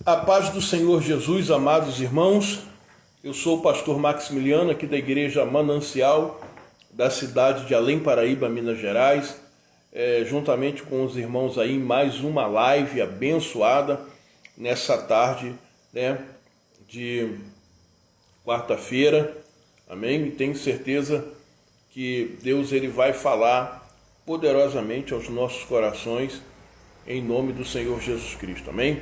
A paz do Senhor Jesus, amados irmãos, eu sou o pastor Maximiliano, aqui da Igreja Manancial, da cidade de Além Paraíba, Minas Gerais, juntamente com os irmãos aí, em mais uma live abençoada nessa tarde, de quarta-feira, amém? E tenho certeza que Deus ele vai falar poderosamente aos nossos corações, em nome do Senhor Jesus Cristo, amém?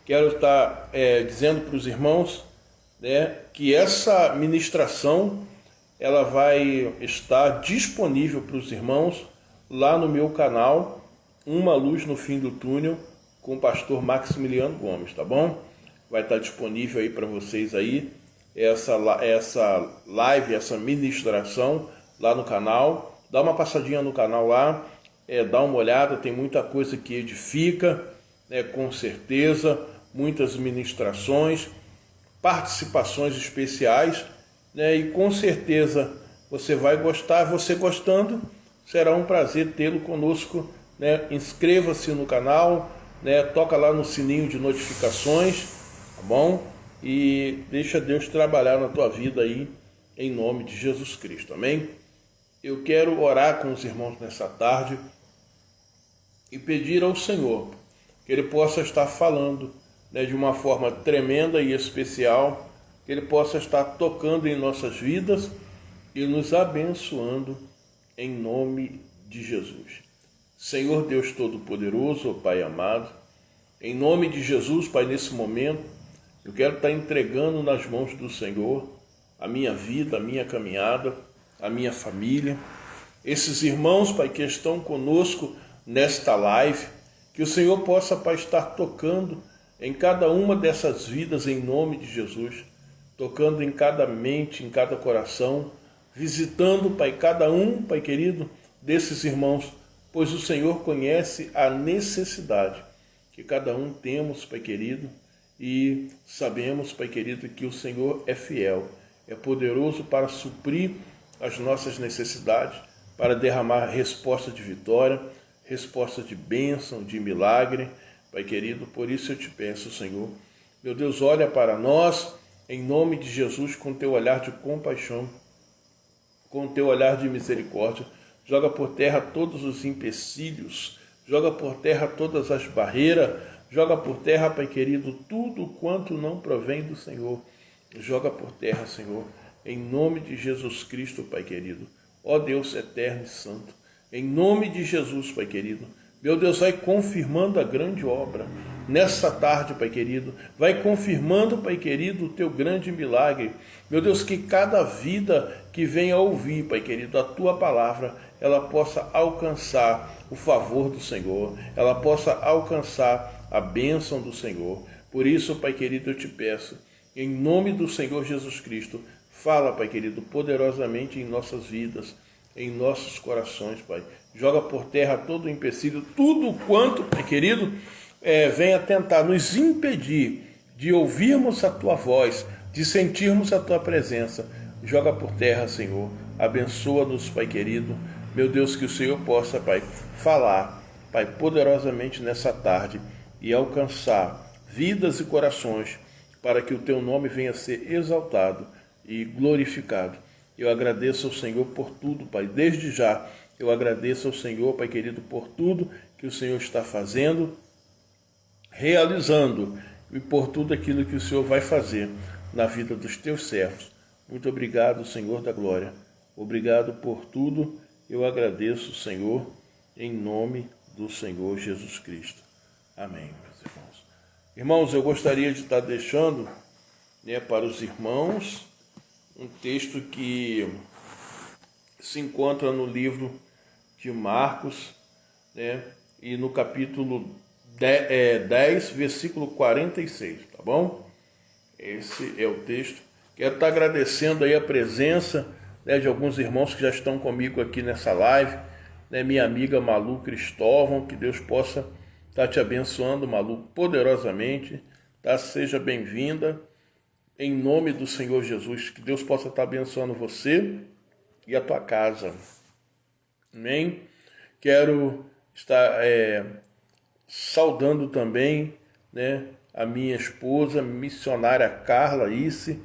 Quero estar dizendo para os irmãos que essa ministração ela vai estar disponível para os irmãos lá no meu canal, Uma Luz no Fim do Túnel, com o pastor Maximiliano Gomes, tá bom? Vai estar disponível aí para vocês aí, essa live, essa ministração lá no canal. Dá uma passadinha no canal lá, dá uma olhada, tem muita coisa que edifica, com certeza, muitas ministrações, participações especiais, e com certeza você vai gostar. Você gostando, será um prazer tê-lo conosco, Inscreva-se no canal, toca lá no sininho de notificações, tá bom? E deixa Deus trabalhar na tua vida aí, em nome de Jesus Cristo, amém? Eu quero orar com os irmãos nessa tarde e pedir ao Senhor que Ele possa estar falando de uma forma tremenda e especial, que Ele possa estar tocando em nossas vidas e nos abençoando em nome de Jesus. Senhor Deus Todo-Poderoso, Pai amado, em nome de Jesus, Pai, nesse momento, eu quero estar entregando nas mãos do Senhor a minha vida, a minha caminhada, a minha família, esses irmãos, Pai, que estão conosco nesta live, que o Senhor possa, Pai, estar tocando em cada uma dessas vidas em nome de Jesus, tocando em cada mente, em cada coração, visitando, Pai, cada um, Pai querido, desses irmãos, pois o Senhor conhece a necessidade que cada um temos, Pai querido, e sabemos, Pai querido, que o Senhor é fiel, é poderoso para suprir as nossas necessidades, para derramar resposta de vitória, resposta de bênção, de milagre, Pai querido. Por isso eu te peço, Senhor, meu Deus, olha para nós, em nome de Jesus, com teu olhar de compaixão, com teu olhar de misericórdia, joga por terra todos os empecilhos, joga por terra todas as barreiras, joga por terra, Pai querido, tudo quanto não provém do Senhor, joga por terra, Senhor, em nome de Jesus Cristo, Pai querido, ó Deus eterno e santo, em nome de Jesus, Pai querido, meu Deus, vai confirmando a grande obra nessa tarde, Pai querido, vai confirmando, Pai querido, o teu grande milagre, meu Deus, que cada vida que venha ouvir, Pai querido, a tua palavra, ela possa alcançar o favor do Senhor, ela possa alcançar a bênção do Senhor. Por isso, Pai querido, eu te peço, em nome do Senhor Jesus Cristo, fala, Pai querido, poderosamente em nossas vidas, em nossos corações, Pai. Joga por terra todo o empecilho, tudo quanto, Pai querido, venha tentar nos impedir de ouvirmos a Tua voz, de sentirmos a Tua presença. Joga por terra, Senhor. Abençoa-nos, Pai querido. Meu Deus, que o Senhor possa, Pai, falar, Pai, poderosamente nessa tarde e alcançar vidas e corações para que o Teu nome venha a ser exaltado e glorificado. Eu agradeço ao Senhor por tudo, Pai. Desde já, eu agradeço ao Senhor, Pai querido, por tudo que o Senhor está fazendo, realizando e por tudo aquilo que o Senhor vai fazer na vida dos Teus servos. Muito obrigado, Senhor da glória. Obrigado por tudo. Eu agradeço, Senhor, em nome do Senhor Jesus Cristo. Amém, meus irmãos. Irmãos, eu gostaria de estar deixando para os irmãos um texto que se encontra no livro de Marcos, e no capítulo 10, versículo 46, tá bom? Esse é o texto. Quero estar agradecendo aí a presença de alguns irmãos que já estão comigo aqui nessa live, minha amiga Malu Cristóvão, que Deus possa estar te abençoando, Malu, poderosamente, tá? Seja bem-vinda, em nome do Senhor Jesus, que Deus possa estar abençoando você e a tua casa, amém? Quero estar saudando também a minha esposa, missionária Carla Isse.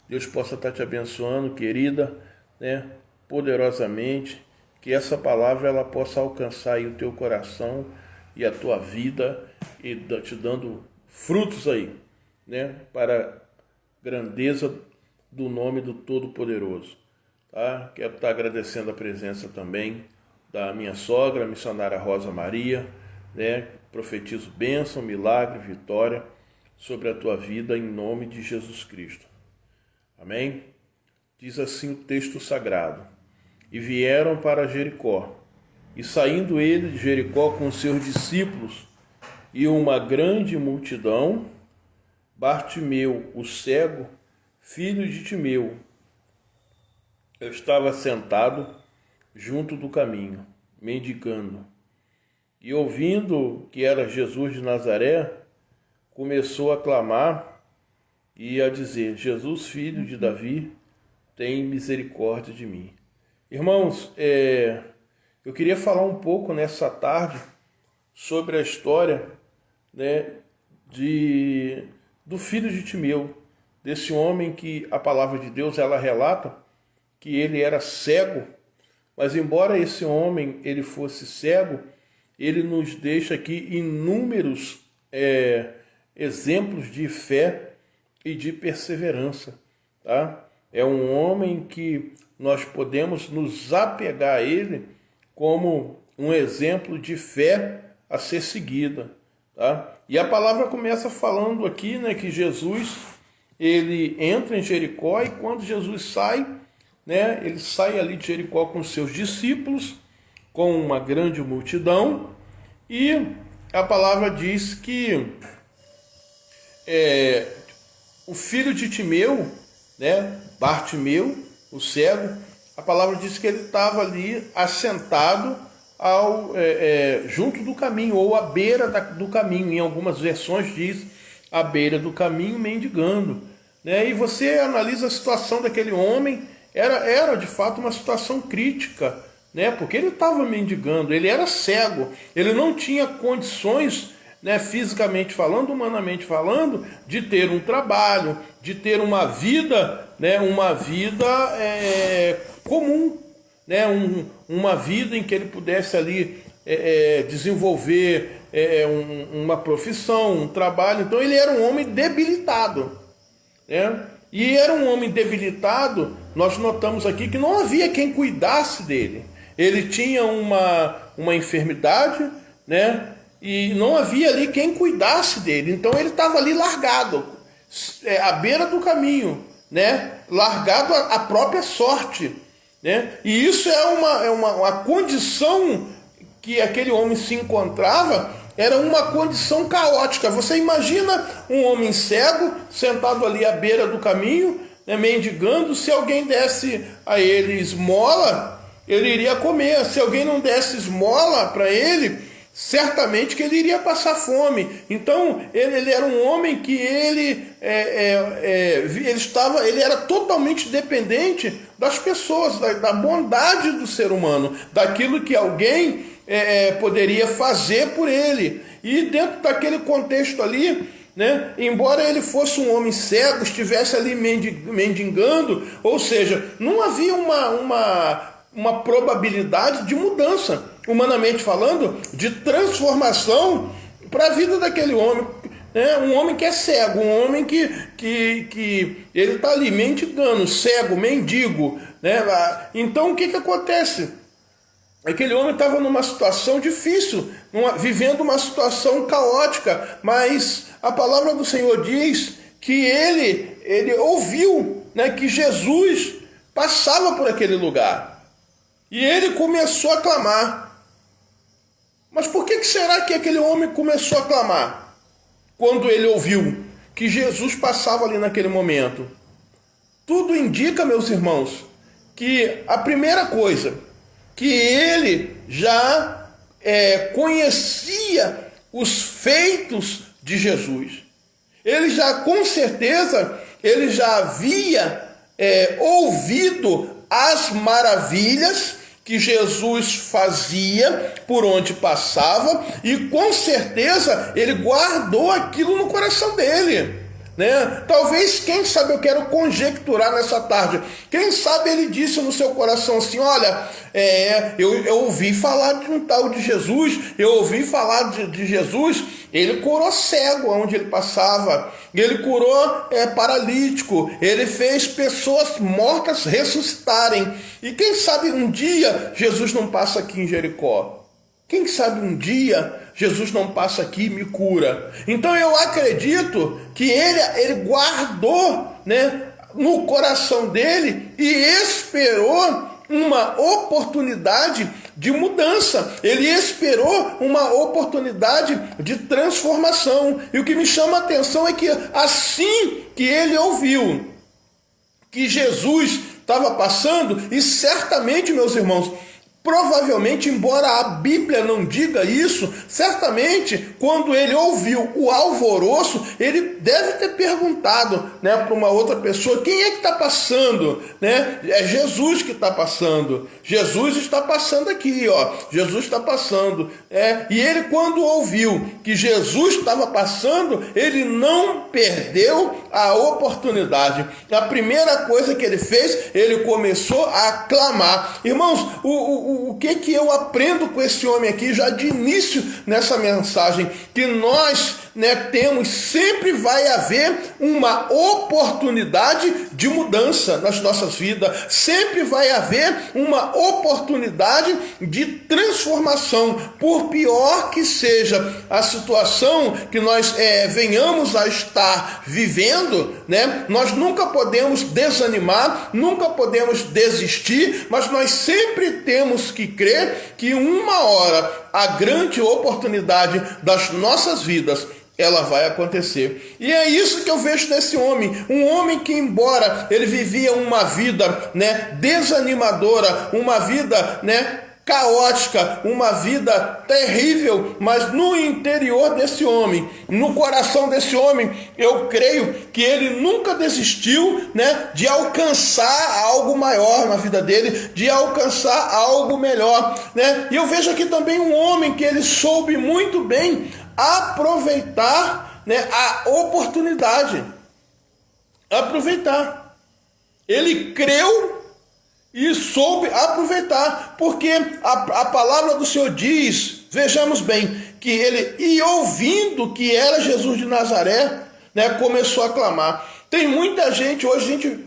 Deus possa estar te abençoando, querida, né, poderosamente, que essa palavra ela possa alcançar aí o teu coração e a tua vida e te dando frutos aí, né, para a grandeza do nome do Todo-Poderoso. Tá? Quero estar agradecendo a presença também da minha sogra, a missionária Rosa Maria, né? Profetizo bênção, milagre, vitória sobre a tua vida em nome de Jesus Cristo. Amém? Diz assim o texto sagrado: e vieram para Jericó, e saindo ele de Jericó com os seus discípulos e uma grande multidão, Bartimeu, o cego, filho de Timeu, eu estava sentado junto do caminho, mendigando. E ouvindo que era Jesus de Nazaré, começou a clamar e a dizer: Jesus, filho de Davi, tem misericórdia de mim. Irmãos, eu queria falar um pouco nessa tarde sobre a história, né, do filho de Timeu, desse homem que a palavra de Deus ela relata que ele era cego, mas embora esse homem ele fosse cego, ele nos deixa aqui inúmeros exemplos de fé e de perseverança. Tá? É um homem que nós podemos nos apegar a ele como um exemplo de fé a ser seguida. Tá? E a palavra começa falando aqui, né, que Jesus ele entra em Jericó, e quando Jesus sai, né, ele sai ali de Jericó com seus discípulos, com uma grande multidão, e a palavra diz que o filho de Timeu, né, Bartimeu, o cego, a palavra diz que ele estava ali assentado junto do caminho, ou à beira do caminho. Em algumas versões diz à beira do caminho, mendigando. Né? E você analisa a situação daquele homem, era de fato uma situação crítica, né? Porque ele estava mendigando, ele era cego, ele não tinha condições, né, fisicamente falando, humanamente falando, de ter um trabalho, de ter uma vida, né, comum, né, uma vida em que ele pudesse ali desenvolver uma profissão, um trabalho. Então ele era um homem debilitado, né? E era um homem debilitado. Nós notamos aqui que não havia quem cuidasse dele. Ele tinha uma enfermidade, né? E não havia ali quem cuidasse dele. Então ele estava ali largado, à beira do caminho, né? Largado à própria sorte, né? E isso é uma condição que aquele homem se encontrava. Era uma condição caótica. Você imagina um homem cego sentado ali à beira do caminho, né, mendigando. Se alguém desse a ele esmola, ele iria comer. Se alguém não desse esmola para ele, certamente que ele iria passar fome. Então ele era um homem que ele era totalmente dependente das pessoas, da bondade do ser humano, daquilo que alguém poderia fazer por ele. E dentro daquele contexto ali, né, embora ele fosse um homem cego, estivesse ali mendigando, ou seja, não havia uma probabilidade de mudança, humanamente falando, de transformação para a vida daquele homem. Um homem que é cego, um homem que ele está ali mendigando, cego, mendigo, né? Então o que acontece? Aquele homem estava numa situação difícil, vivendo uma situação caótica, mas a palavra do Senhor diz que ele ouviu, né, que Jesus passava por aquele lugar. E ele começou a clamar. Mas por que será que aquele homem começou a clamar? Quando ele ouviu que Jesus passava ali naquele momento. Tudo indica, meus irmãos, que a primeira coisa, que ele já conhecia os feitos de Jesus. Ele já, com certeza, ele já havia ouvido as maravilhas, que Jesus fazia por onde passava e com certeza ele guardou aquilo no coração dele. Né? Talvez, quem sabe, eu quero conjecturar nessa tarde, quem sabe ele disse no seu coração assim: olha, eu ouvi falar de um tal de Jesus, eu ouvi falar de Jesus, ele curou cego onde ele passava, ele curou paralítico, ele fez pessoas mortas ressuscitarem, e quem sabe um dia Jesus não passa aqui em Jericó. Quem sabe um dia Jesus não passa aqui e me cura. Então eu acredito que ele guardou, né, no coração dele e esperou uma oportunidade de mudança. Ele esperou uma oportunidade de transformação. E o que me chama a atenção é que assim que ele ouviu que Jesus estava passando, e certamente, meus irmãos, provavelmente, embora a Bíblia não diga isso, certamente, quando ele ouviu o alvoroço, ele deve ter perguntado, né, para uma outra pessoa: quem é que está passando? Né? É Jesus que está passando. Jesus está passando aqui, ó. Jesus está passando. E ele, quando ouviu que Jesus estava passando, ele não perdeu a oportunidade. A primeira coisa que ele fez, ele começou a clamar. Irmãos, o que eu aprendo com esse homem aqui, já de início nessa mensagem? Que nós, né, temos, sempre vai haver uma oportunidade de mudança nas nossas vidas, sempre vai haver uma oportunidade de transformação, por pior que seja a situação que nós venhamos a estar vivendo, né? Nós nunca podemos desanimar, nunca podemos desistir, mas nós sempre temos que crer que uma hora a grande oportunidade das nossas vidas ela vai acontecer. E é isso que eu vejo nesse homem. Um homem que, embora ele vivia uma vida, né, desanimadora, uma vida, né, caótica, uma vida terrível, mas no interior desse homem, no coração desse homem, eu creio que ele nunca desistiu, né, de alcançar algo maior na vida dele, de alcançar algo melhor, né? E eu vejo aqui também um homem que ele soube muito bem aproveitar, né, a oportunidade. Aproveitar. Ele creu e soube aproveitar, porque a palavra do Senhor diz, vejamos bem, que ele, e ouvindo que era Jesus de Nazaré, né, começou a clamar. Tem muita gente hoje,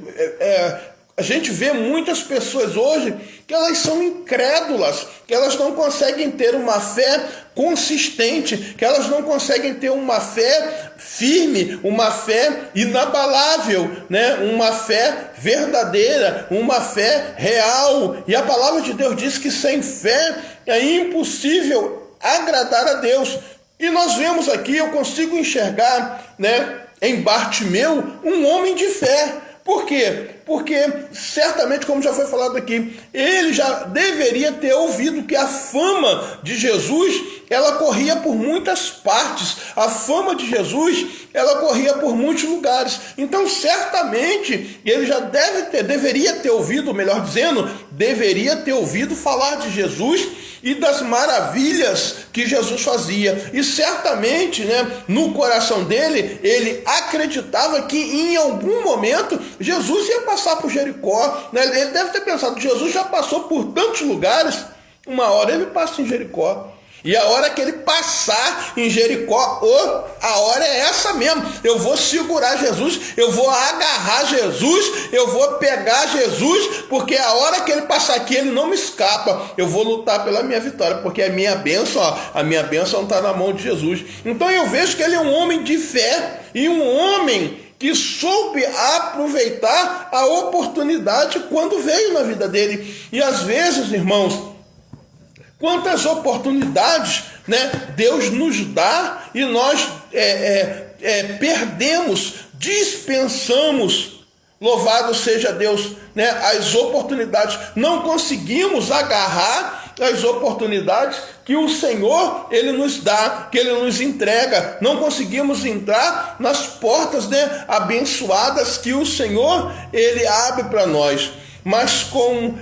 a gente vê muitas pessoas hoje que elas são incrédulas, que elas não conseguem ter uma fé consistente, que elas não conseguem ter uma fé firme, uma fé inabalável, né? Uma fé verdadeira, uma fé real. E a palavra de Deus diz que sem fé é impossível agradar a Deus. E nós vemos aqui, eu consigo enxergar, né, em Bartimeu, um homem de fé. Por quê? Porque certamente, como já foi falado aqui, ele já deveria ter ouvido que a fama de Jesus, ela corria por muitas partes. A fama de Jesus, ela corria por muitos lugares. Então, certamente, ele já deveria ter ouvido, melhor dizendo, deveria ter ouvido falar de Jesus e das maravilhas que Jesus fazia. E certamente, né, no coração dele, ele acreditava que em algum momento Jesus ia passar por Jericó, né? Ele deve ter pensado: Jesus já passou por tantos lugares, uma hora ele passa em Jericó. E a hora que ele passar em Jericó, a hora é essa mesmo. Eu vou segurar Jesus, eu vou agarrar Jesus, eu vou pegar Jesus, porque a hora que ele passar aqui, ele não me escapa. Eu vou lutar pela minha vitória, porque a minha bênção está na mão de Jesus. Então eu vejo que ele é um homem de fé e um homem que soube aproveitar a oportunidade quando veio na vida dele. E às vezes, irmãos, quantas oportunidades, né, Deus nos dá e nós perdemos, dispensamos. Louvado seja Deus, né, as oportunidades. Não conseguimos agarrar as oportunidades que o Senhor, ele nos dá, que ele nos entrega. Não conseguimos entrar nas portas, né, abençoadas que o Senhor, ele abre para nós. Mas com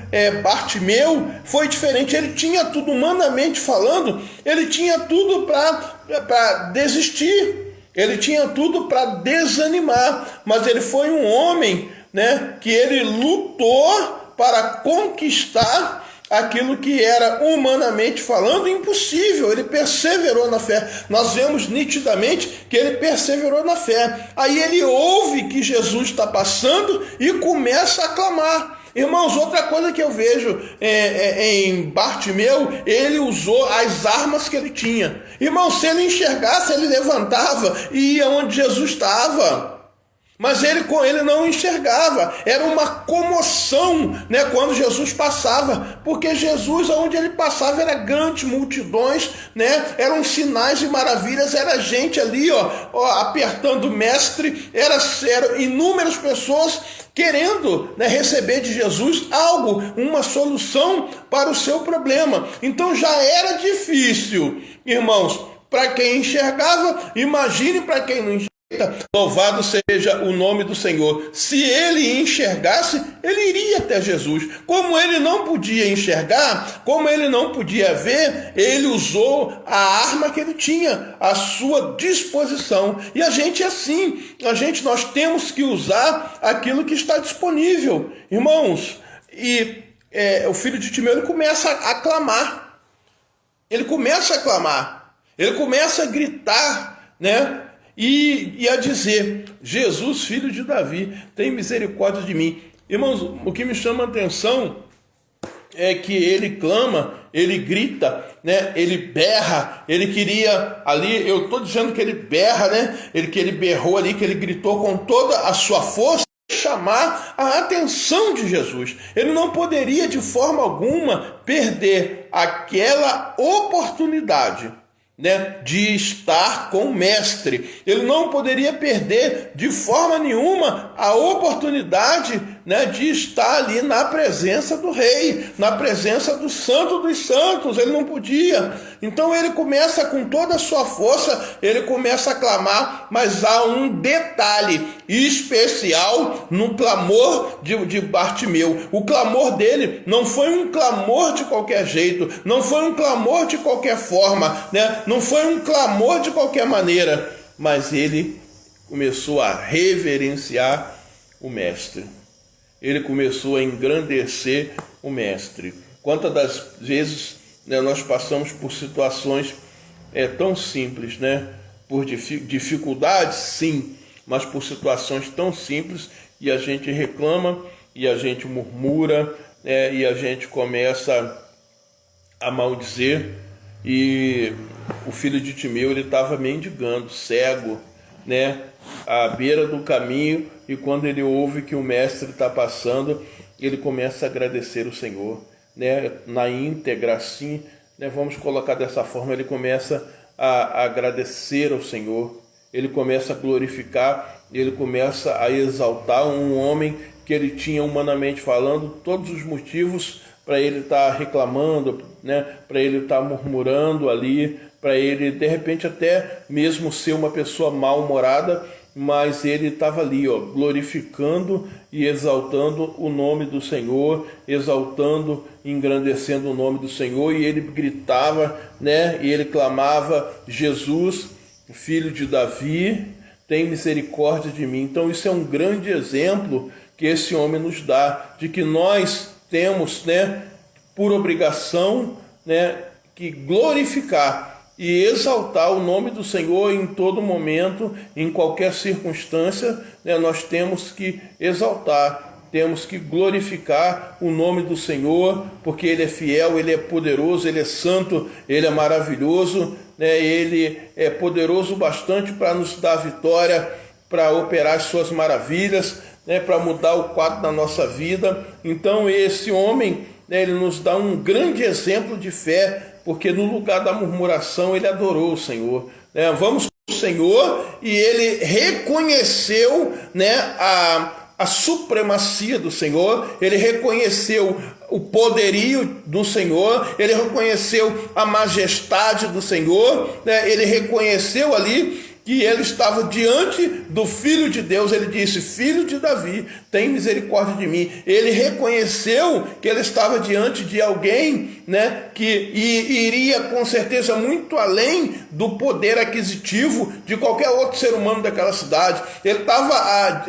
Bartimeu foi diferente. Ele tinha tudo, humanamente falando, ele tinha tudo para desistir, ele tinha tudo para desanimar, mas ele foi um homem, né, que ele lutou para conquistar aquilo que era, humanamente falando, impossível. Ele perseverou na fé. Nós vemos nitidamente que ele perseverou na fé. Aí ele ouve que Jesus está passando e começa a clamar. Irmãos, outra coisa que eu vejo em Bartimeu, ele usou as armas que ele tinha. Irmãos, se ele enxergasse, ele levantava e ia onde Jesus estava. Mas ele não enxergava, era uma comoção, né, quando Jesus passava, porque Jesus, aonde ele passava, era grandes multidões, né, eram sinais e maravilhas, era gente ali, apertando o mestre, eram inúmeras pessoas querendo, né, receber de Jesus algo, uma solução para o seu problema. Então já era difícil, irmãos, para quem enxergava, imagine para quem não enxergava. Louvado seja o nome do Senhor. Se ele enxergasse, ele iria até Jesus. Como ele não podia enxergar, como ele não podia ver, ele usou a arma que ele tinha à sua disposição. E a gente é assim, nós temos que usar aquilo que está disponível, irmãos. E o filho de Timeu, ele começa a clamar, ele começa a gritar, né? E a dizer: Jesus, filho de Davi, tem misericórdia de mim. Irmãos, o que me chama a atenção é que ele clama, ele grita, né? Ele berra, ele queria ali, eu estou dizendo que ele berra, né? Que ele berrou ali, que ele gritou com toda a sua força, chamar a atenção de Jesus. Ele não poderia de forma alguma perder aquela oportunidade, né, de estar com o mestre. Ele não poderia perder de forma nenhuma a oportunidade, né, de estar ali na presença do rei, na presença do santo dos santos. Ele não podia. Então ele começa com toda a sua força, ele começa a clamar, mas há um detalhe especial no clamor de Bartimeu. O clamor dele não foi um clamor de qualquer jeito, não foi um clamor de qualquer forma, né? Não foi um clamor de qualquer maneira, mas ele começou a reverenciar o mestre. Ele começou a engrandecer o mestre. Quantas das vezes, né, nós passamos por situações tão simples, né? Por dificuldades, sim, mas por situações tão simples, e a gente reclama, e a gente murmura, né, e a gente começa a maldizer. E o filho de Timeu, ele estava mendigando, cego, né, à beira do caminho, e quando ele ouve que o mestre está passando, ele começa a agradecer o Senhor, né, na íntegra, assim, né, vamos colocar dessa forma, ele começa a agradecer ao Senhor, ele começa a glorificar, ele começa a exaltar um homem que ele tinha, humanamente falando, todos os motivos para ele estar reclamando, né, para ele estar murmurando ali, para ele de repente até mesmo ser uma pessoa mal-humorada, mas ele estava ali, glorificando e exaltando o nome do Senhor, exaltando, engrandecendo o nome do Senhor, e ele gritava, né, e ele clamava: Jesus, filho de Davi, tem misericórdia de mim. Então isso é um grande exemplo que esse homem nos dá, de que nós temos, né, por obrigação, né, que glorificar e exaltar o nome do Senhor em todo momento, em qualquer circunstância, né, nós temos que exaltar, temos que glorificar o nome do Senhor, porque Ele é fiel, Ele é poderoso, Ele é santo, Ele é maravilhoso, né, Ele é poderoso bastante para nos dar vitória, para operar as suas maravilhas, né, para mudar o quadro da nossa vida. Então esse homem, né, ele nos dá um grande exemplo de fé, porque no lugar da murmuração ele adorou o Senhor, né? Vamos para o Senhor, e ele reconheceu, né, a supremacia do Senhor, ele reconheceu o poderio do Senhor, ele reconheceu a majestade do Senhor, né? Ele reconheceu ali que ele estava diante do Filho de Deus. Ele disse: Filho de Davi, tem misericórdia de mim. Ele reconheceu que ele estava diante de alguém, né, que iria com certeza muito além do poder aquisitivo de qualquer outro ser humano daquela cidade. Ele estava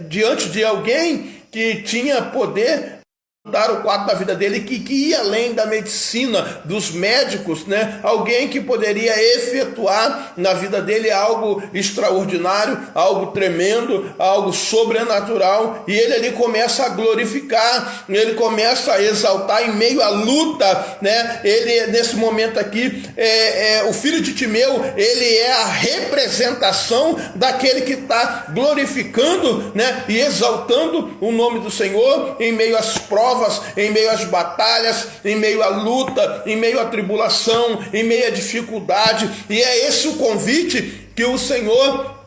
diante de alguém que tinha poder dar o quadro da vida dele, que ia além da medicina, dos médicos, né? Alguém que poderia efetuar na vida dele algo extraordinário, algo tremendo, algo sobrenatural. E ele ali começa a glorificar, ele começa a exaltar em meio à luta, né? Ele, nesse momento aqui, o filho de Timeu, ele é a representação daquele que está glorificando, né? E exaltando o nome do Senhor em meio às provas, em meio às batalhas, em meio à luta, em meio à tribulação, em meio à dificuldade. E é esse o convite que o Senhor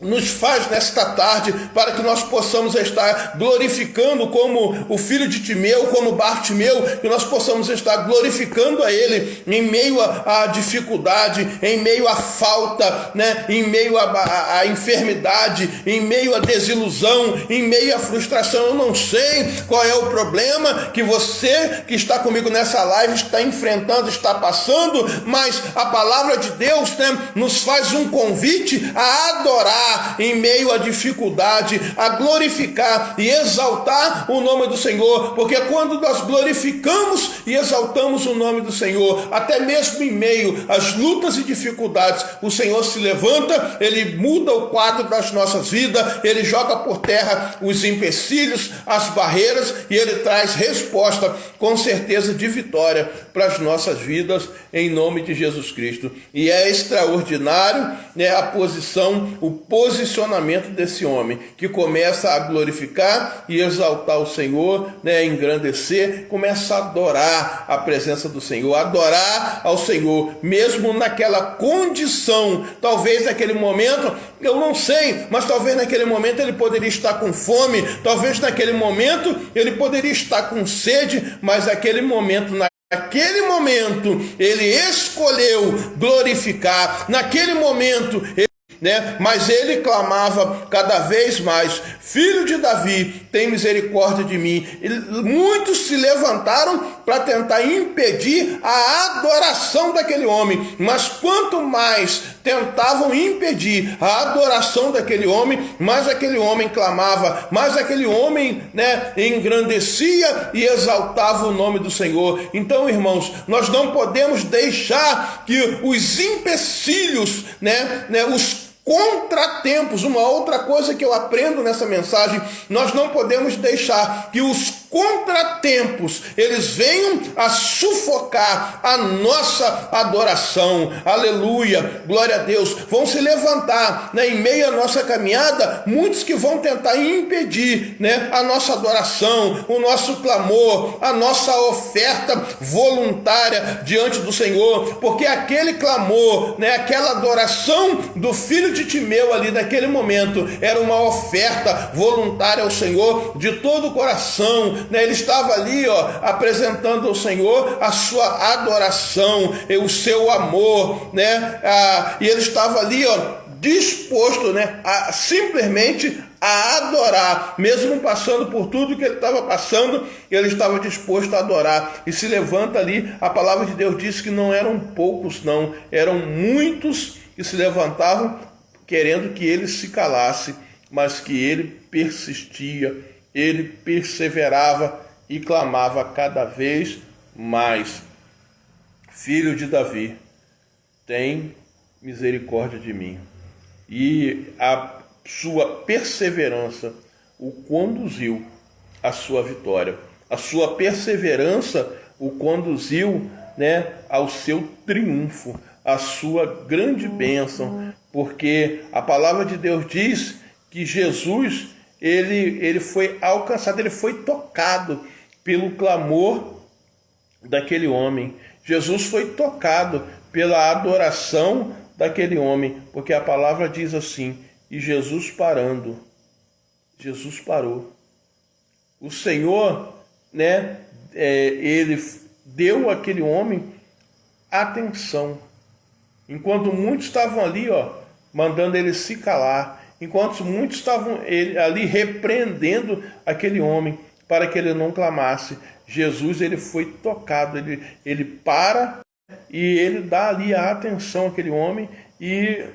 nos faz nesta tarde, para que nós possamos estar glorificando como o filho de Timeu, como Bartimeu, que nós possamos estar glorificando a Ele em meio à dificuldade, em meio à falta, né? Em meio à enfermidade, em meio à desilusão, em meio à frustração. Eu não sei qual é o problema que você que está comigo nessa live está enfrentando, está passando, mas a palavra de Deus, né, nos faz um convite a adorar em meio à dificuldade, a glorificar e exaltar o nome do Senhor, porque quando nós glorificamos e exaltamos o nome do Senhor, até mesmo em meio às lutas e dificuldades, o Senhor se levanta, Ele muda o quadro das nossas vidas, Ele joga por terra os empecilhos, as barreiras, e Ele traz resposta, com certeza, de vitória para as nossas vidas, em nome de Jesus Cristo. E é extraordinário, né, a posição, o posicionamento desse homem, que começa a glorificar e exaltar o Senhor, né, engrandecer, começa a adorar a presença do Senhor, adorar ao Senhor, mesmo naquela condição. Talvez naquele momento, eu não sei, mas talvez naquele momento ele poderia estar com fome, talvez naquele momento ele poderia estar com sede, mas naquele momento ele escolheu glorificar, naquele momento, né? Mas ele clamava cada vez mais: Filho de Davi, tem misericórdia de mim. Muitos se levantaram para tentar impedir a adoração daquele homem, mas quanto mais tentavam impedir a adoração daquele homem, mais aquele homem clamava, mais aquele homem, né, engrandecia e exaltava o nome do Senhor. Então, irmãos, nós não podemos deixar que os empecilhos, né, os contratempos, uma outra coisa que eu aprendo nessa mensagem, nós não podemos deixar que os contratempos, eles venham a sufocar a nossa adoração. Aleluia, glória a Deus. Vão se levantar, né, em meio à nossa caminhada, muitos que vão tentar impedir, né, a nossa adoração, o nosso clamor, a nossa oferta voluntária diante do Senhor, porque aquele clamor, né, aquela adoração do filho de Timeu ali naquele momento era uma oferta voluntária ao Senhor de todo o coração, né? Ele estava ali, apresentando ao Senhor a sua adoração, o seu amor, né? E ele estava ali, disposto, né, a simplesmente a adorar, mesmo passando por tudo que ele estava passando, ele estava disposto a adorar. E se levanta ali, a palavra de Deus diz que não eram poucos, não, eram muitos que se levantavam querendo que ele se calasse, mas que ele persistia, ele perseverava e clamava cada vez mais: Filho de Davi, tem misericórdia de mim. E a sua perseverança o conduziu à sua vitória. A sua perseverança o conduziu, né, ao seu triunfo, à sua grande bênção, porque a palavra de Deus diz que Jesus, ele foi alcançado, ele foi tocado pelo clamor daquele homem. Jesus foi tocado pela adoração daquele homem, porque a palavra diz assim: e Jesus parando, Jesus parou. O Senhor, né, ele deu àquele homem atenção. Enquanto muitos estavam ali, mandando ele se calar, enquanto muitos estavam ali repreendendo aquele homem para que ele não clamasse. Jesus, ele foi tocado, ele para e ele dá ali a atenção àquele homem e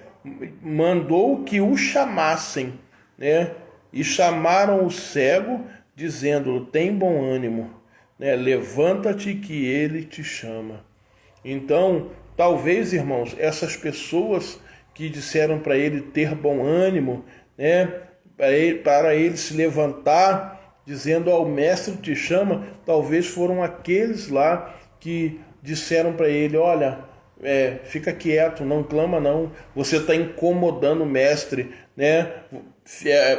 mandou que o chamassem, né? E chamaram o cego, dizendo: tem bom ânimo, né? Levanta-te que ele te chama. Então, talvez, irmãos, essas pessoas que disseram para ele ter bom ânimo, né? Para ele se levantar, dizendo: ao mestre te chama, talvez foram aqueles lá que disseram para ele: olha, fica quieto, não clama não, você está incomodando o mestre, né?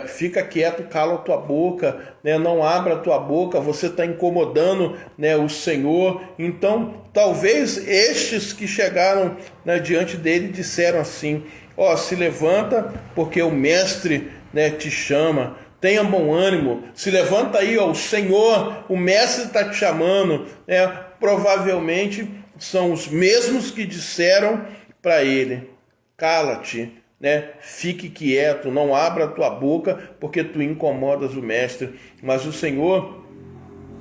Fica quieto, cala a tua boca, né? Não abra a tua boca, você está incomodando, né, o Senhor. Então, talvez estes que chegaram, né, diante dele disseram assim: ó, se levanta, porque o mestre, né, te chama. Tenha bom ânimo, se levanta aí, ó, o Senhor, o mestre está te chamando, né? Provavelmente são os mesmos que disseram para ele: cala-te, né? Fique quieto, não abra a tua boca, porque tu incomodas o mestre. Mas o Senhor,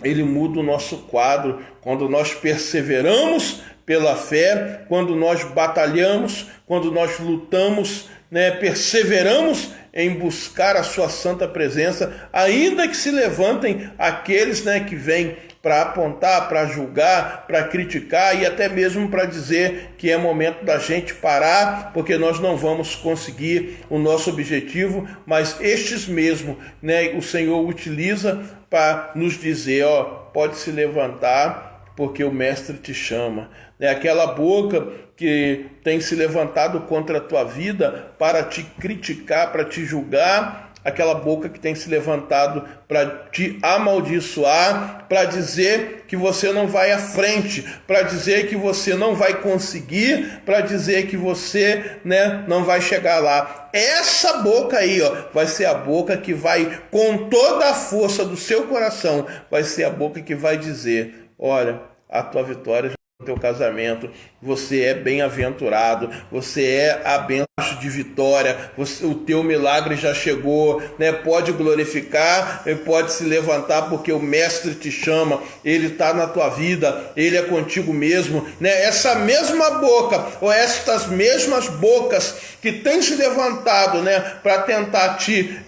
ele muda o nosso quadro quando nós perseveramos pela fé, quando nós batalhamos, quando nós lutamos, né? Perseveramos em buscar a sua santa presença, ainda que se levantem aqueles, né, que vêm para apontar, para julgar, para criticar e até mesmo para dizer que é momento da gente parar, porque nós não vamos conseguir o nosso objetivo. Mas estes mesmo, né, o Senhor utiliza para nos dizer: ó, pode se levantar, porque o mestre te chama. Aquela boca que tem se levantado contra a tua vida para te criticar, para te julgar, aquela boca que tem se levantado para te amaldiçoar, para dizer que você não vai à frente, para dizer que você não vai conseguir, para dizer que você, né, não vai chegar lá. Essa boca aí, ó, vai ser a boca que vai, com toda a força do seu coração, vai ser a boca que vai dizer: olha, a tua vitória no teu casamento, você é bem-aventurado, você é a bênção de vitória, o teu milagre já chegou, né? Pode glorificar, pode se levantar, porque o mestre te chama, ele está na tua vida, ele é contigo mesmo, né? Essa mesma boca, ou estas mesmas bocas que tem se levantado, né, para tentar te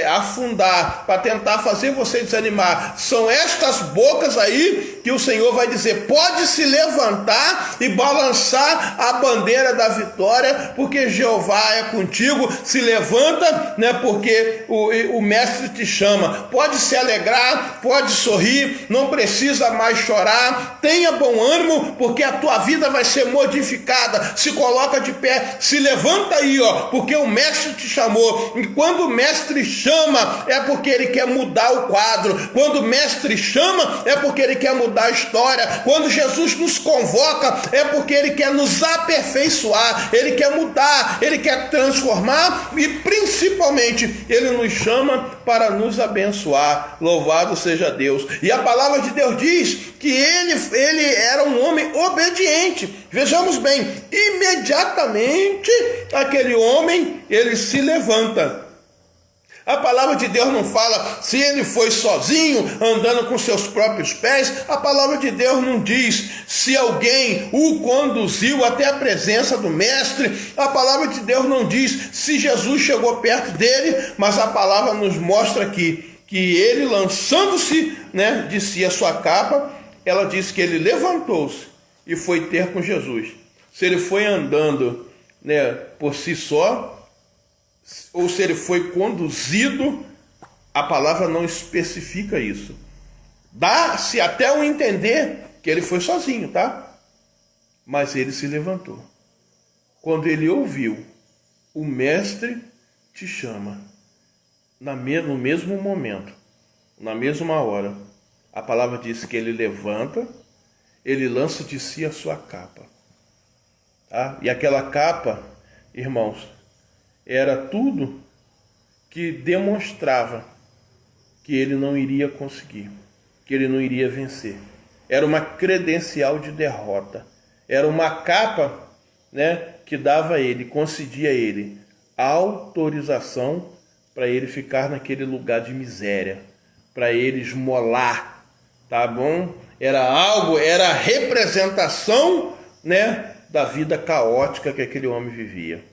afundar, para tentar fazer você desanimar, são estas bocas aí que o Senhor vai dizer: pode se levantar e balançar a bandeira da vitória, porque Jeová é contigo. Se levanta, né, porque o mestre te chama. Pode se alegrar, pode sorrir, não precisa mais chorar. Tenha bom ânimo, porque a tua vida vai ser modificada. Se coloca de pé, se levanta aí, ó, porque o mestre te chamou. E quando o mestre chama, é porque ele quer mudar o quadro. Quando o mestre chama, é porque ele quer mudar a história. Quando Jesus nos convoca, é porque ele quer nos aperfeiçoar, ele quer mudar, ele quer transformar e principalmente ele nos chama para nos abençoar. Louvado seja Deus. E a palavra de Deus diz que ele era um homem obediente. Vejamos bem, imediatamente aquele homem, ele se levanta. A palavra de Deus não fala se ele foi sozinho, andando com seus próprios pés. A palavra de Deus não diz se alguém o conduziu até a presença do mestre. A palavra de Deus não diz se Jesus chegou perto dele, mas a palavra nos mostra aqui que ele, lançando-se, né, de si a sua capa, ela diz que ele levantou-se e foi ter com Jesus. Se ele foi andando, né, por si só, ou se ele foi conduzido, a palavra não especifica isso. Dá-se até o entender que ele foi sozinho, tá? Mas ele se levantou. Quando ele ouviu: o mestre te chama, no mesmo momento, na mesma hora, a palavra diz que ele levanta, ele lança de si a sua capa. Tá? E aquela capa, irmãos, era tudo que demonstrava que ele não iria conseguir, que ele não iria vencer. Era uma credencial de derrota. Era uma capa, né, que dava a ele, concedia a ele autorização para ele ficar naquele lugar de miséria, para ele esmolar, tá bom? Era a representação, né, da vida caótica que aquele homem vivia.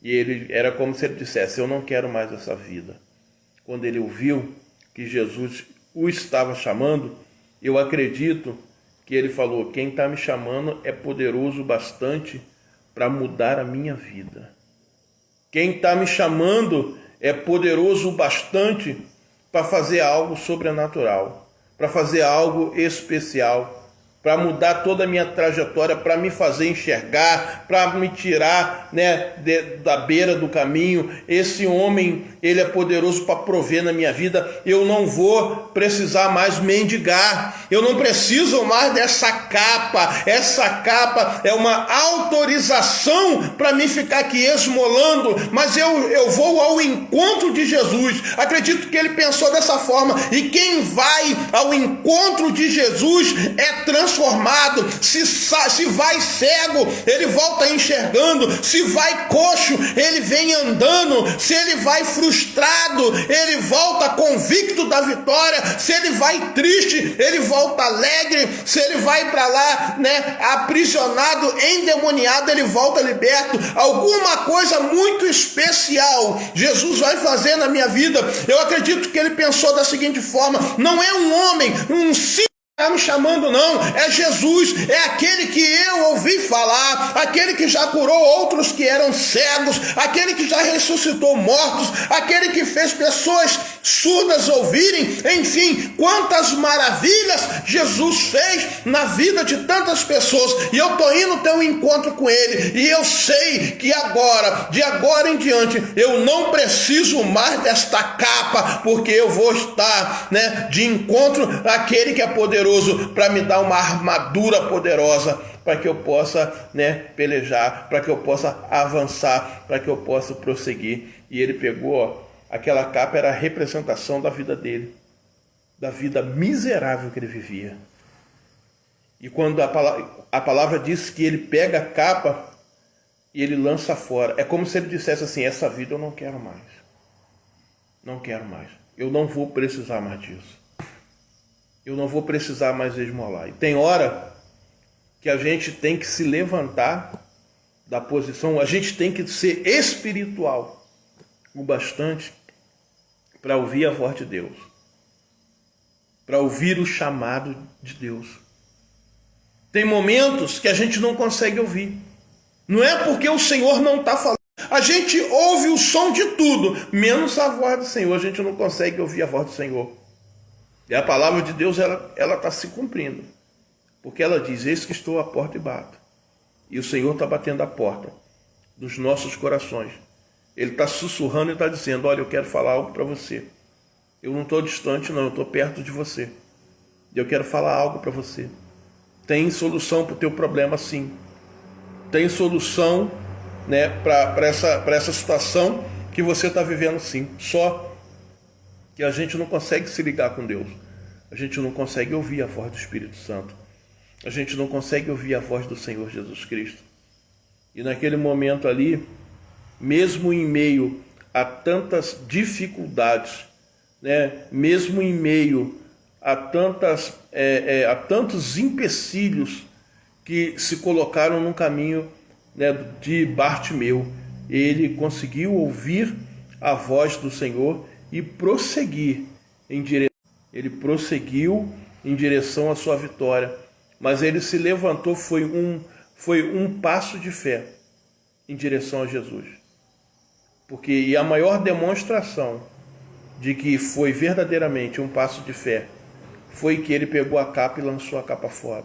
E ele era como se ele dissesse: eu não quero mais essa vida. Quando ele ouviu que Jesus o estava chamando, eu acredito que ele falou: quem está me chamando é poderoso bastante para mudar a minha vida. Quem está me chamando é poderoso bastante para fazer algo sobrenatural, para fazer algo especial, para mudar toda a minha trajetória, para me fazer enxergar, para me tirar, né, da beira do caminho. Esse homem, ele é poderoso para prover na minha vida. Eu não vou precisar mais mendigar, eu não preciso mais dessa capa. Essa capa é uma autorização para mim ficar aqui esmolando, mas eu vou ao encontro de Jesus. Acredito que ele pensou dessa forma, e quem vai ao encontro de Jesus é transformado. Se vai cego, ele volta enxergando. Se vai coxo, ele vem andando. Se ele vai frustrado, ele volta convicto da vitória. Se ele vai triste, ele volta alegre. Se ele vai para lá, né, aprisionado, endemoniado, ele volta liberto. Alguma coisa muito especial Jesus vai fazer na minha vida. Eu acredito que ele pensou da seguinte forma: não é um homem, um simples está me chamando, não, é Jesus, é aquele que eu ouvi falar, aquele que já curou outros que eram cegos, aquele que já ressuscitou mortos, aquele que fez pessoas surdas ouvirem. Enfim, quantas maravilhas Jesus fez na vida de tantas pessoas, e eu estou indo ter um encontro com ele, e eu sei que agora, de agora em diante, eu não preciso mais desta capa, porque eu vou estar, né, de encontro àquele que é poderoso para me dar uma armadura poderosa, para que eu possa, né, pelejar, para que eu possa avançar, para que eu possa prosseguir. E ele pegou, ó, aquela capa era a representação da vida dele, da vida miserável que ele vivia. E quando a palavra diz que ele pega a capa e ele lança fora, é como se ele dissesse assim: essa vida eu não quero mais. Não quero mais. Eu não vou precisar mais disso. Eu não vou precisar mais esmolar. E tem hora que a gente tem que se levantar da posição, a gente tem que ser espiritual o bastante para ouvir a voz de Deus, para ouvir o chamado de Deus. Tem momentos que a gente não consegue ouvir. Não é porque o Senhor não está falando. A gente ouve o som de tudo, menos a voz do Senhor. A gente não consegue ouvir a voz do Senhor. E a palavra de Deus, ela está se cumprindo. Porque ela diz: eis que estou à porta e bato. E o Senhor está batendo a porta dos nossos corações. Ele está sussurrando e está dizendo: olha, eu quero falar algo para você. Eu não estou distante, não, eu estou perto de você. E eu quero falar algo para você. Tem solução para o teu problema, sim. Tem solução, né, para essa situação que você está vivendo, sim. Só que a gente não consegue se ligar com Deus. A gente não consegue ouvir a voz do Espírito Santo. A gente não consegue ouvir a voz do Senhor Jesus Cristo. E naquele momento ali, mesmo em meio a tantas dificuldades, né, mesmo em meio a tantos empecilhos que se colocaram no caminho, né, de Bartimeu, ele conseguiu ouvir a voz do Senhor e prosseguir em direção. Ele prosseguiu em direção à sua vitória, mas ele se levantou, foi um passo de fé em direção a Jesus. E a maior demonstração de que foi verdadeiramente um passo de fé foi que ele pegou a capa e lançou a capa fora.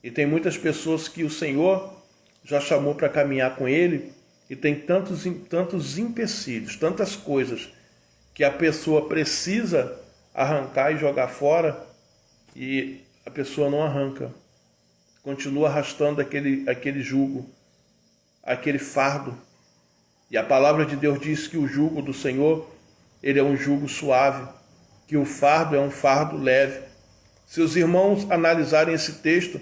E tem muitas pessoas que o Senhor já chamou para caminhar com ele, e tem tantos empecilhos, tantas coisas que a pessoa precisa arrancar e jogar fora, e a pessoa não arranca. Continua arrastando aquele jugo, aquele fardo. E a palavra de Deus diz que o jugo do Senhor, ele é um jugo suave, que o fardo é um fardo leve. Se os irmãos analisarem esse texto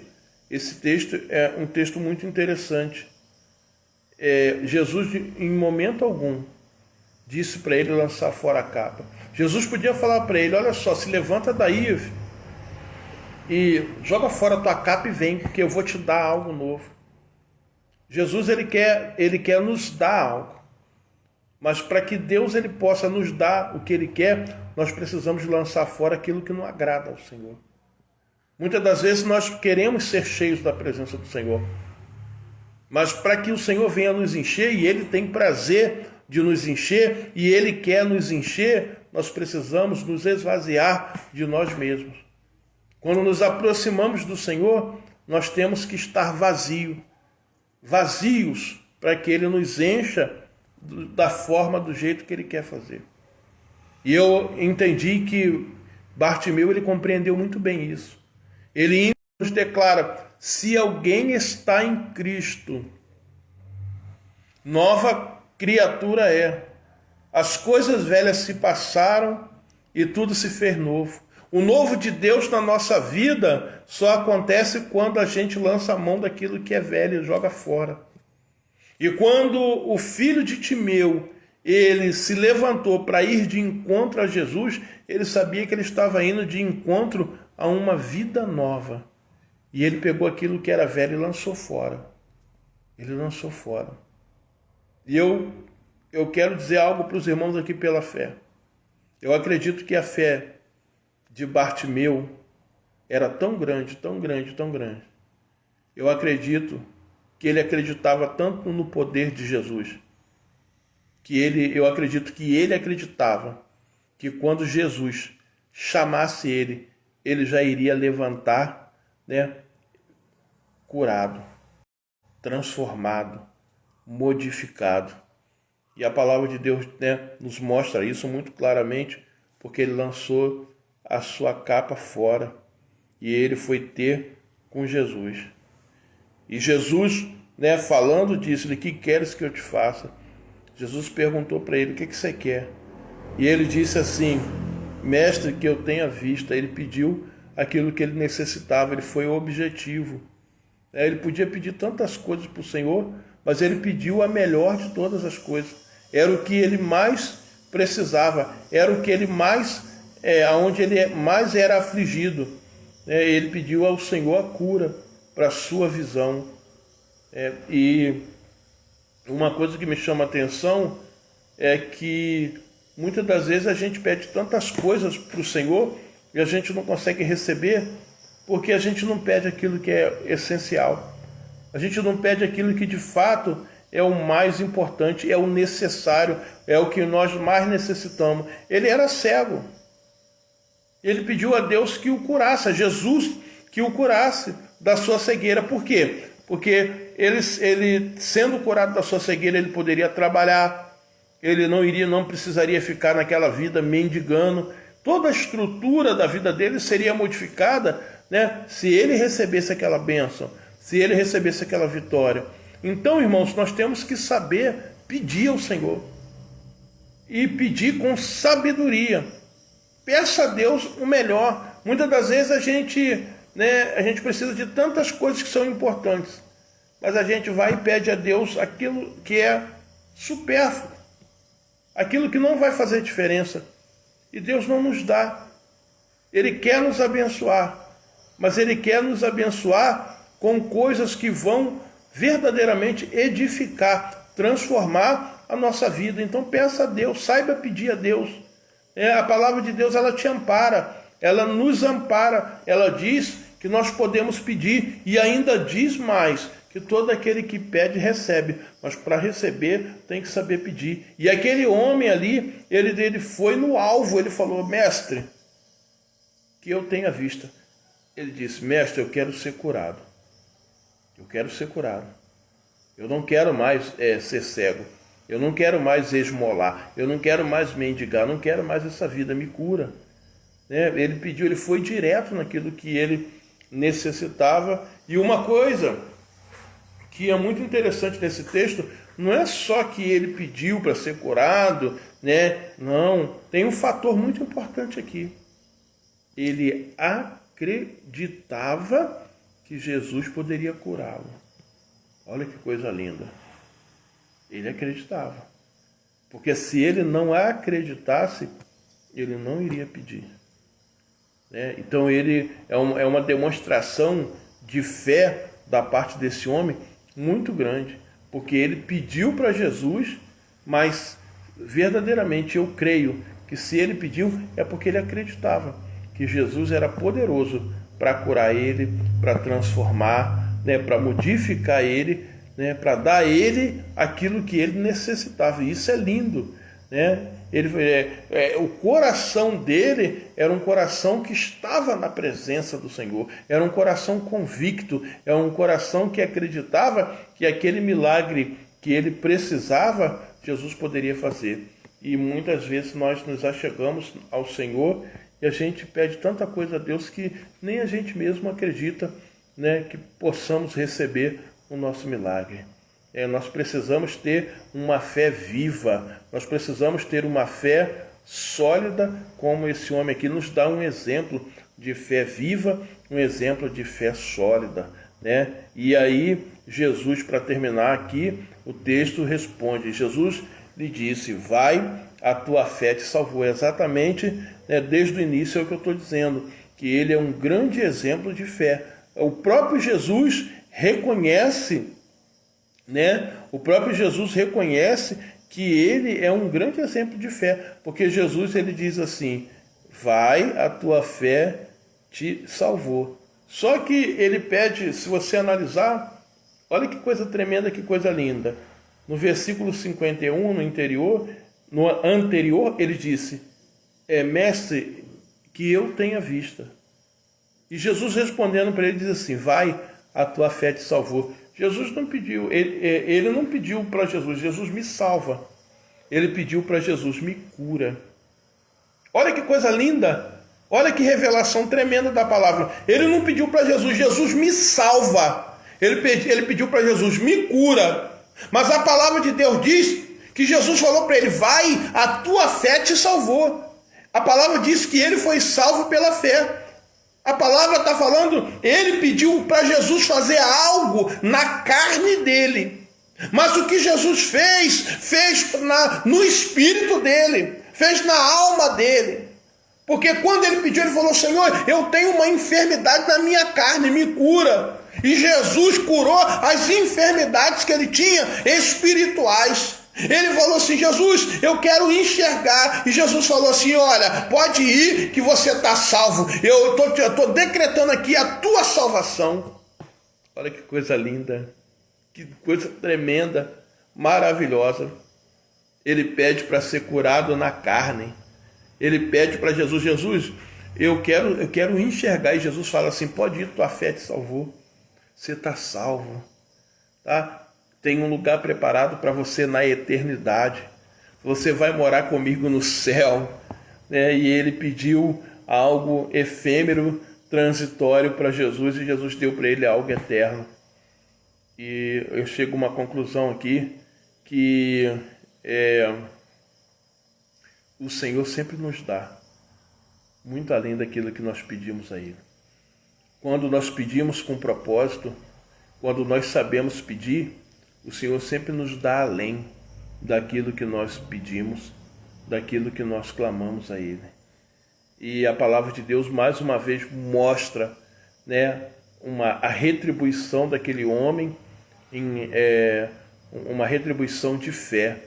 é um texto muito interessante. Jesus, em momento algum, disse para ele lançar fora a capa. Jesus podia falar para ele: olha só, se levanta daí e joga fora a tua capa e vem, porque eu vou te dar algo novo. Jesus, ele quer nos dar algo. Mas para que Deus ele possa nos dar o que ele quer, nós precisamos lançar fora aquilo que não agrada ao Senhor. Muitas das vezes nós queremos ser cheios da presença do Senhor. Mas para que o Senhor venha nos encher, e Ele tem prazer de nos encher, e Ele quer nos encher, nós precisamos nos esvaziar de nós mesmos. Quando nos aproximamos do Senhor, nós temos que estar vazios, para que Ele nos encha da forma, do jeito que Ele quer fazer. E eu entendi que Bartimeu, ele compreendeu muito bem isso. Ele nos declara: se alguém está em Cristo, nova criatura é. As coisas velhas se passaram e tudo se fez novo. O novo de Deus na nossa vida só acontece quando a gente lança a mão daquilo que é velho e joga fora. E quando o filho de Timeu, ele se levantou para ir de encontro a Jesus, ele sabia que ele estava indo de encontro a uma vida nova. E ele pegou aquilo que era velho e lançou fora. Ele lançou fora. E eu quero dizer algo para os irmãos aqui pela fé. Eu acredito que a fé de Bartimeu era tão grande, tão grande, tão grande. Eu acredito que ele acreditava tanto no poder de Jesus, eu acredito que ele acreditava que quando Jesus chamasse ele já iria levantar, curado, transformado, modificado. E a palavra de Deus, nos mostra isso muito claramente, porque ele lançou a sua capa fora e ele foi ter com Jesus. E Jesus, falando disso, que queres que eu te faça? Jesus perguntou para ele: o que você quer? E ele disse assim: mestre, que eu tenha vista. Ele pediu aquilo que ele necessitava, ele foi objetivo. Ele podia pedir tantas coisas para o Senhor, mas ele pediu a melhor de todas as coisas. Era o que ele mais precisava, era o que ele mais, onde ele mais era afligido. Ele pediu ao Senhor a cura para a sua visão. E uma coisa que me chama a atenção é que muitas das vezes a gente pede tantas coisas para o Senhor e a gente não consegue receber porque a gente não pede aquilo que é essencial. A gente não pede aquilo que de fato é o mais importante, é o necessário, é o que nós mais necessitamos. Ele era cego. Ele pediu a Deus que o curasse, a Jesus que o curasse da sua cegueira. Por quê? Porque ele sendo curado da sua cegueira, ele poderia trabalhar, ele não precisaria ficar naquela vida mendigando. Toda a estrutura da vida dele seria modificada, se ele recebesse aquela bênção, se ele recebesse aquela vitória. Então, irmãos, nós temos que saber pedir ao Senhor e pedir com sabedoria. Peça a Deus o melhor. Muitas das vezes a gente precisa de tantas coisas que são importantes, mas a gente vai e pede a Deus aquilo que é supérfluo, aquilo que não vai fazer diferença. E Deus não nos dá. Ele quer nos abençoar, mas Ele quer nos abençoar com coisas que vão verdadeiramente edificar, transformar a nossa vida. Então peça a Deus, saiba pedir a Deus. A palavra de Deus, ela te ampara, ela nos ampara, ela diz que nós podemos pedir e ainda diz mais, que todo aquele que pede recebe, mas para receber tem que saber pedir. E aquele homem ali, ele foi no alvo, ele falou: mestre, que eu tenha vista. Ele disse: mestre, eu quero ser curado. Eu quero ser curado. Eu não quero mais ser cego. Eu não quero mais esmolar. Eu não quero mais mendigar. Eu não quero mais essa vida. Me cura. Ele pediu, ele foi direto naquilo que ele necessitava. E uma coisa que é muito interessante nesse texto, não é só que ele pediu para ser curado, Não, tem um fator muito importante aqui. Ele acreditava que Jesus poderia curá-lo. Olha que coisa linda. Ele acreditava. Porque se ele não acreditasse, ele não iria pedir. Né? Então ele é uma demonstração de fé da parte desse homem muito grande. Porque ele pediu para Jesus, mas verdadeiramente eu creio que se ele pediu é porque ele acreditava que Jesus era poderoso para curar ele, para transformar, né, para modificar ele, né, para dar a ele aquilo que ele necessitava. E isso é lindo, né? O coração dele era um coração que estava na presença do Senhor, era um coração convicto, era um coração que acreditava que aquele milagre que ele precisava, Jesus poderia fazer. E muitas vezes nós nos achegamos ao Senhor e a gente pede tanta coisa a Deus que nem a gente mesmo acredita, né, que possamos receber o nosso milagre. Nós precisamos ter uma fé viva, nós precisamos ter uma fé sólida, como esse homem aqui nos dá um exemplo de fé viva, um exemplo de fé sólida, né? E aí Jesus, para terminar aqui, o texto responde, Jesus lhe disse, vai, a tua fé te salvou. Exatamente, né, desde o início é o que eu estou dizendo, que ele é um grande exemplo de fé. O próprio Jesus reconhece, né? O próprio Jesus reconhece que ele é um grande exemplo de fé, porque Jesus ele diz assim, vai, a tua fé te salvou. Só que ele pede, se você analisar, olha que coisa tremenda, que coisa linda. No versículo 51, no anterior, ele disse, mestre, que eu tenha vista. E Jesus respondendo para ele diz assim, vai, a tua fé te salvou. Jesus não pediu, ele não pediu para Jesus, Jesus me salva. Ele pediu para Jesus, me cura. Olha que coisa linda, olha que revelação tremenda da palavra. Ele não pediu para Jesus, Jesus me salva. Ele pediu para Jesus, me cura. Mas a palavra de Deus diz que Jesus falou para ele, vai, a tua fé te salvou. A palavra diz que ele foi salvo pela fé. A palavra está falando, ele pediu para Jesus fazer algo na carne dele. Mas o que Jesus fez no espírito dele, fez na alma dele. Porque quando ele pediu, ele falou, Senhor, eu tenho uma enfermidade na minha carne, me cura. E Jesus curou as enfermidades que ele tinha espirituais. Ele falou assim, Jesus, eu quero enxergar. E Jesus falou assim, olha, pode ir que você está salvo. Eu estou decretando aqui a tua salvação. Olha que coisa linda, que coisa tremenda, maravilhosa. Ele pede para ser curado na carne. Ele pede para Jesus, Jesus, eu quero enxergar. E Jesus fala assim, pode ir, tua fé te salvou. Você está salvo, tá? Tem um lugar preparado para você na eternidade. Você vai morar comigo no céu. Né? E ele pediu algo efêmero, transitório para Jesus, e Jesus deu para ele algo eterno. E eu chego a uma conclusão aqui, que o Senhor sempre nos dá muito além daquilo que nós pedimos a Ele. Quando nós pedimos com propósito, quando nós sabemos pedir, o Senhor sempre nos dá além daquilo que nós pedimos, daquilo que nós clamamos a Ele. E a palavra de Deus mais uma vez mostra, né, a retribuição daquele homem, uma retribuição de fé,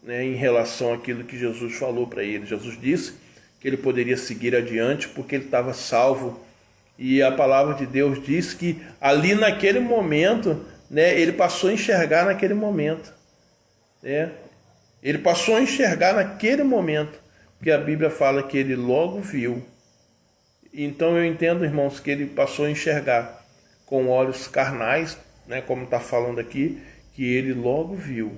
né, em relação àquilo que Jesus falou para ele. Jesus disse que ele poderia seguir adiante porque ele estava salvo. E a palavra de Deus diz que ali naquele momento, né, ele passou a enxergar naquele momento. Né? Ele passou a enxergar naquele momento, porque a Bíblia fala que ele logo viu. Então eu entendo, irmãos, que ele passou a enxergar com olhos carnais, né, como está falando aqui, que ele logo viu.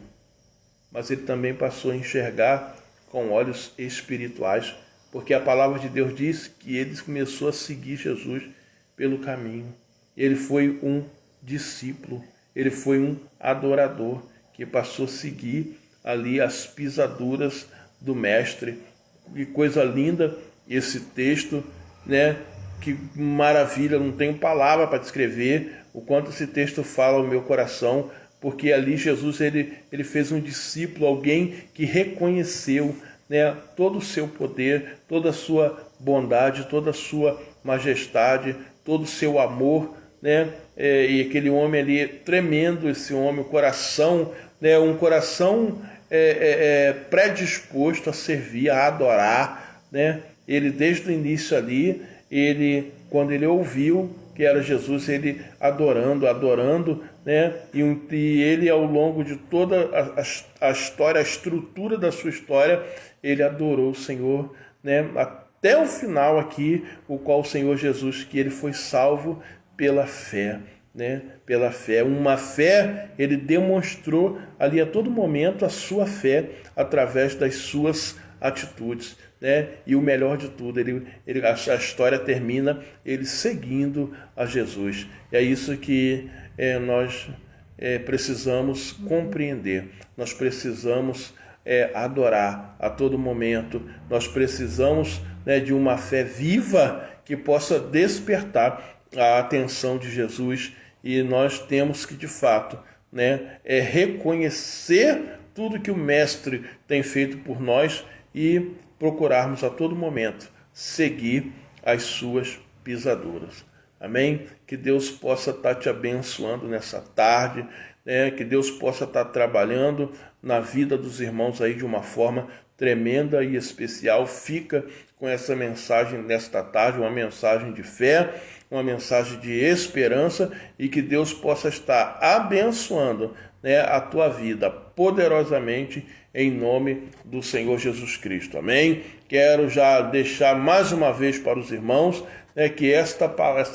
Mas ele também passou a enxergar com olhos espirituais, porque a palavra de Deus diz que ele começou a seguir Jesus pelo caminho. Ele foi um discípulo, ele foi um adorador que passou a seguir ali as pisaduras do mestre. Que coisa linda esse texto, né? Que maravilha, não tenho palavra para descrever o quanto esse texto fala ao meu coração, porque ali Jesus ele fez um discípulo, alguém que reconheceu, né, todo o seu poder, toda a sua bondade, toda a sua majestade, todo o seu amor, né? E aquele homem ali, tremendo esse homem, o coração, né, um coração predisposto a servir, a adorar, né? Ele desde o início ali, quando ele ouviu que era Jesus, ele adorando, né? E ele, ao longo de toda a história, a estrutura da sua história, ele adorou o Senhor, né? Até o final aqui, o qual o Senhor Jesus, que ele foi salvo pela fé, né? Pela fé, uma fé, ele demonstrou ali a todo momento a sua fé através das suas atitudes, né? E o melhor de tudo, a história termina ele seguindo a Jesus. E é isso que nós precisamos compreender, nós precisamos adorar a todo momento, nós precisamos, né, de uma fé viva que possa despertar a atenção de Jesus, e nós temos que, de fato, né, reconhecer tudo que o Mestre tem feito por nós e procurarmos a todo momento seguir as suas pisaduras. Amém? Que Deus possa estar te abençoando nessa tarde, né? Que Deus possa estar trabalhando na vida dos irmãos aí de uma forma tremenda e especial. Fica com essa mensagem nesta tarde, uma mensagem de fé, uma mensagem de esperança, e que Deus possa estar abençoando, né, a tua vida poderosamente em nome do Senhor Jesus Cristo. Amém? Quero já deixar mais uma vez para os irmãos, né, que esta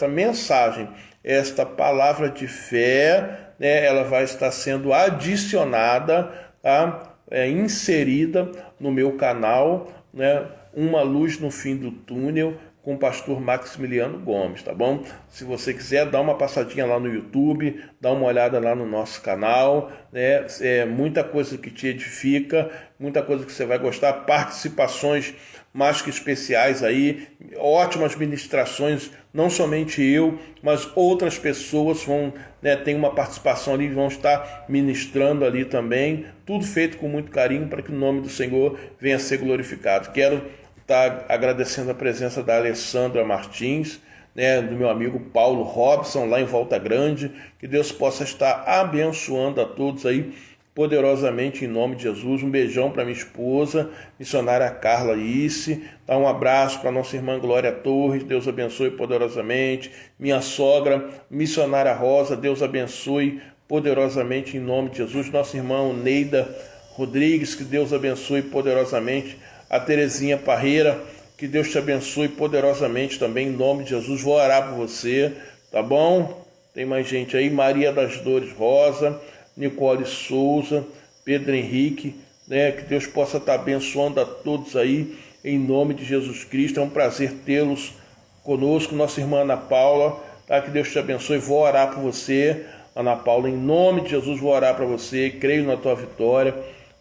mensagem, esta palavra de fé, né, ela vai estar sendo adicionada, tá? Inserida no meu canal, né, Uma Luz no Fim do Túnel, com o pastor Maximiliano Gomes, tá bom? Se você quiser, dá uma passadinha lá no YouTube, dá uma olhada lá no nosso canal, né? Muita coisa que te edifica, muita coisa que você vai gostar, participações mais que especiais aí, ótimas ministrações, não somente eu, mas outras pessoas vão, né, tem uma participação ali, vão estar ministrando ali também, tudo feito com muito carinho para que o nome do Senhor venha a ser glorificado. Quero estar agradecendo a presença da Alessandra Martins, né, do meu amigo Paulo Robson, lá em Volta Grande. Que Deus possa estar abençoando a todos aí poderosamente em nome de Jesus. Um beijão para minha esposa, missionária Carla Isse. Dá um abraço para nossa irmã Glória Torres, Deus abençoe poderosamente. Minha sogra, missionária Rosa, Deus abençoe poderosamente em nome de Jesus. Nosso irmão Neida Rodrigues, que Deus abençoe poderosamente. A Terezinha Parreira, que Deus te abençoe poderosamente também, em nome de Jesus. Vou orar por você, tá bom? Tem mais gente aí, Maria das Dores Rosa, Nicole Souza, Pedro Henrique, né? Que Deus possa estar abençoando a todos aí, em nome de Jesus Cristo. É um prazer tê-los conosco. Nossa irmã Ana Paula, tá? Que Deus te abençoe. Vou orar por você, Ana Paula, em nome de Jesus. Vou orar para você, creio na tua vitória.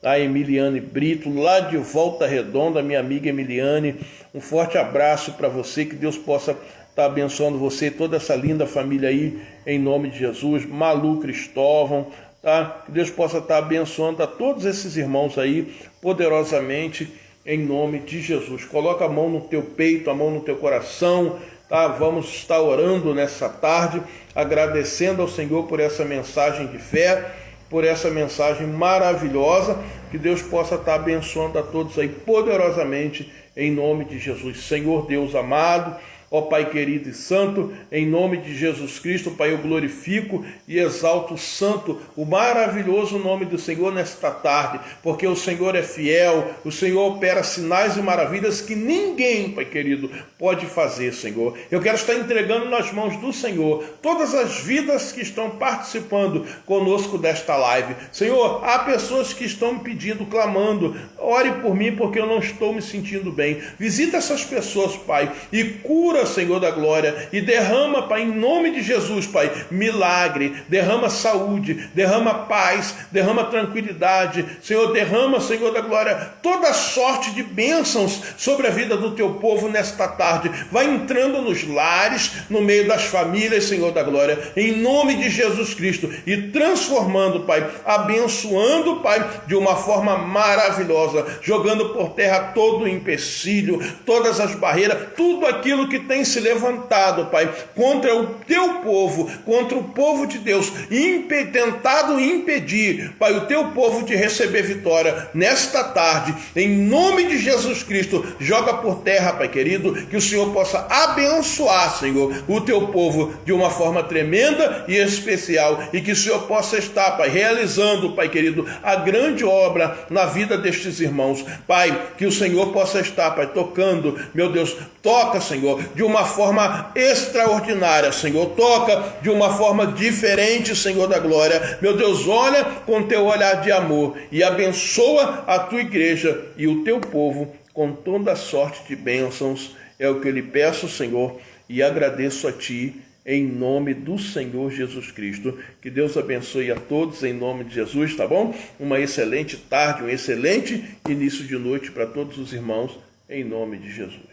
A Emiliane Brito, lá de Volta Redonda, minha amiga Emiliane, um forte abraço para você, que Deus possa estar abençoando você e toda essa linda família aí, em nome de Jesus. Malu Cristóvão, tá? Que Deus possa estar abençoando a todos esses irmãos aí, poderosamente, em nome de Jesus. Coloca a mão no teu peito, a mão no teu coração, tá? Vamos estar orando nessa tarde, agradecendo ao Senhor por essa mensagem de fé, por essa mensagem maravilhosa. Que Deus possa estar abençoando a todos aí poderosamente, em nome de Jesus. Senhor Deus amado, ó Pai querido e santo, em nome de Jesus Cristo, Pai, eu glorifico e exalto o santo, o maravilhoso nome do Senhor nesta tarde, porque o Senhor é fiel, o Senhor opera sinais e maravilhas que ninguém, Pai querido, pode fazer, Senhor. Eu quero estar entregando nas mãos do Senhor todas as vidas que estão participando conosco desta live. Senhor, há pessoas que estão me pedindo, clamando, ore por mim porque eu não estou me sentindo bem. Visita essas pessoas, Pai, e cura cura, Senhor da glória, e derrama, Pai, em nome de Jesus, Pai, milagre, derrama saúde, derrama paz, derrama tranquilidade, Senhor, derrama, Senhor da glória, toda sorte de bênçãos sobre a vida do teu povo nesta tarde. Vai entrando nos lares, no meio das famílias, Senhor da glória, em nome de Jesus Cristo, e transformando, Pai, abençoando, Pai, de uma forma maravilhosa, jogando por terra todo o empecilho, todas as barreiras, tudo aquilo que tem se levantado, Pai, contra o teu povo, contra o povo de Deus, tentado impedir, Pai, o teu povo de receber vitória nesta tarde, em nome de Jesus Cristo, joga por terra, Pai querido, que o Senhor possa abençoar, Senhor, o teu povo de uma forma tremenda e especial, e que o Senhor possa estar, Pai, realizando, Pai querido, a grande obra na vida destes irmãos, Pai, que o Senhor possa estar, Pai, tocando, meu Deus, toca, Senhor, de uma forma extraordinária, Senhor, toca de uma forma diferente, Senhor da glória, meu Deus, olha com teu olhar de amor e abençoa a tua igreja e o teu povo com toda sorte de bênçãos, é o que eu lhe peço, Senhor, e agradeço a ti, em nome do Senhor Jesus Cristo. Que Deus abençoe a todos em nome de Jesus, tá bom? Uma excelente tarde, um excelente início de noite para todos os irmãos, em nome de Jesus.